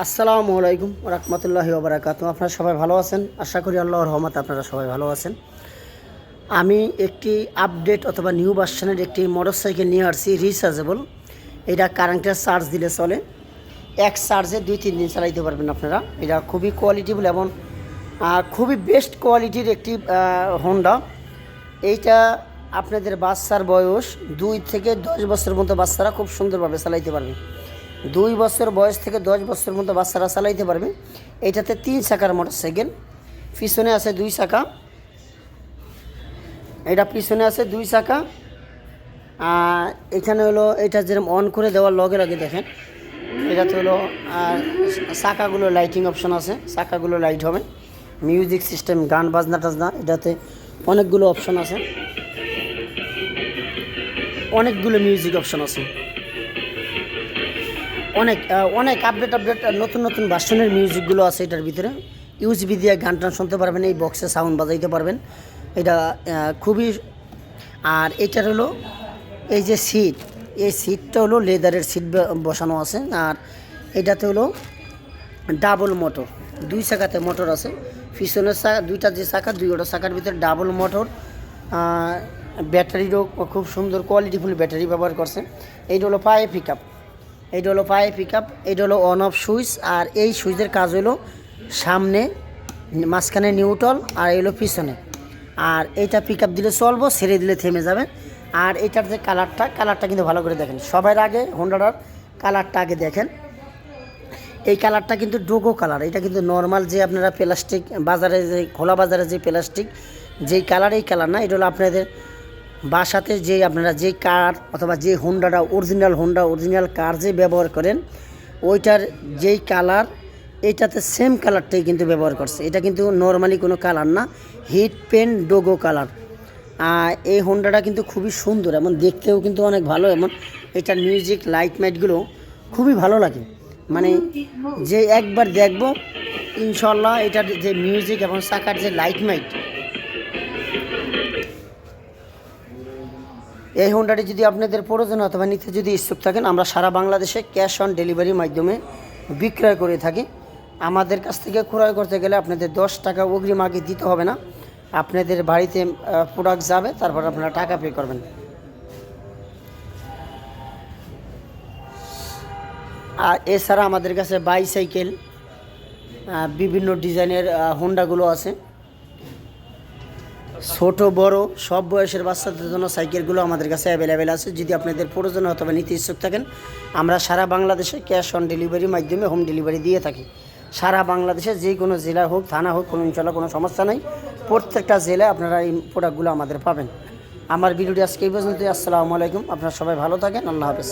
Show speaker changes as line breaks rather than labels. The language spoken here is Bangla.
আসসালামু আলাইকুম রহমতুল্লাহি ওবারাকাতুহু। আপনারা সবাই ভালো আছেন? আশা করি আল্লাহর রহমতে আপনারা সবাই ভালো আছেন। আমি একটি আপডেট অথবা নিউ ভার্সনের একটি মোটরসাইকেল নিয়ে আসছি, রিচার্জেবল। এটা কারেন্টের চার্জ দিলে চলে, এক চার্জে 2-3 দিন চালাইতে পারবেন আপনারা। এটা খুবই কোয়ালিটিফুল এবং খুবই বেস্ট কোয়ালিটির একটি হোন্ডা। এইটা আপনাদের বাচ্চার বয়স 2 থেকে 10 বছরের মতো বাচ্চারা খুব সুন্দরভাবে চালাইতে পারবে। 2 বছর বয়স থেকে 10 বছরের মতো বাচ্চারা চালাইতে পারবে। এইটাতে 3 চাকার মোটরসাইকেল, পিছনে আছে 2 চাকা। এটা পিছনে আছে 2 চাকা। এখানে হলো এটা যেরকম অন করে দেওয়ার লগে লগে দেখেন, এটাতে হলো চাকাগুলো লাইটিং অপশন আছে, চাকাগুলো লাইট হবে। মিউজিক সিস্টেম, গান বাজনা টাজনা, এটাতে অনেকগুলো অপশন আছে, অনেকগুলো মিউজিক অপশন আছে। অনেক অনেক আপডেট নতুন নতুন ভার্সনের মিউজিকগুলো আছে এটার ভিতরে। ইউএসবি দিয়ে গান টান শুনতে পারবেন, এই বক্সে সাউন্ড বাজাইতে পারবেন। এটা খুবই। আর এটার হলো এই যে সিট, এই সিটটা হলো লেদারের সিট বসানো আছে। আর এটাতে হলো ডাবল মোটর, 2 চাকাতে মোটর আছে। পিছনের দুইটা যে চাকা, দুইটা চাকার ভিতরে ডাবল মোটর। ব্যাটারিরও খুব সুন্দর কোয়ালিটিফুল ব্যাটারি ব্যবহার করছে। এইটা হলো পায়ে পিক আপ, এইটা হলো পায়ে পিক আপ, এইটা হলো অন অফ সুইচ। আর এই সুইচের কাজ হলো সামনে, মাঝখানে নিউট্রাল, আর এলো পিছনে। আর এইটা পিক আপ দিলে চলবো, ছেড়ে দিলে থেমে যাবে। আর এটার যে কালারটা কিন্তু ভালো করে দেখেন। সবার আগে হোন্ডাটার কালারটা আগে দেখেন। এই কালারটা কিন্তু ডোগো কালার, এটা কিন্তু নর্মাল যে আপনারা প্লাস্টিক বাজারে, যে খোলা বাজারে যে প্লাস্টিক যেই কালার, এই কালার না। এটা হলো আপনাদের বাসাতে যে আপনারা যে কার অথবা যে হোন্ডাটা অরিজিনাল হোন্ডা, অরিজিনাল কার যে ব্যবহার করেন, ওইটার যেই কালার, এইটাতে সেম কালারটাই কিন্তু ব্যবহার করছে। এটা কিন্তু নর্মালি কোনো কালার না, হিট পেন ডোগো কালার। এই হোন্ডাটা কিন্তু খুবই সুন্দর, এমন দেখতেও কিন্তু অনেক ভালো। এমন এটার মিউজিক লাইট মাইটগুলো খুবই ভালো লাগে, মানে যে একবার দেখবো ইনশাল্লাহ। এটার যে মিউজিক এবং চাকার যে লাইট মাইট, এই হোন্ডাটি যদি আপনাদের প্রয়োজন অথবা নিতে যদি ইচ্ছুক থাকেন, আমরা সারা বাংলাদেশে ক্যাশ অন ডেলিভারির মাধ্যমে বিক্রয় করে থাকি। আমাদের কাছ থেকে ক্রয় করতে গেলে আপনাদের 10 টাকা অগ্রিম আগে দিতে হবে না, আপনাদের বাড়িতে প্রোডাক্ট যাবে, তারপর আপনারা টাকা পে করবেন। আর এছাড়া আমাদের কাছে বাইসাইকেল, বিভিন্ন ডিজাইনের হোন্ডাগুলো আছে। ছোট বড় সব বয়সের বাচ্চাদের জন্য সাইকেলগুলো আমাদের কাছে অ্যাভেলেবেল আছে। যদি আপনাদের প্রয়োজন অথবা নিতে ইচ্ছুক থাকেন, আমরা সারা বাংলাদেশে ক্যাশ অন ডেলিভারির মাধ্যমে হোম ডেলিভারি দিয়ে থাকি। সারা বাংলাদেশে যে কোনো জেলা হোক, থানা হোক, কোনো ইনশাল্লাহ কোনো সমস্যা নেই। প্রত্যেকটা জেলায় আপনারা এই প্রোডাক্টগুলো আমাদের পাবেন। আমার ভিডিওটি আজকে এই পর্যন্ত। আসসালামু আলাইকুম, আপনারা সবাই ভালো থাকেন। আল্লাহ হাফেজ।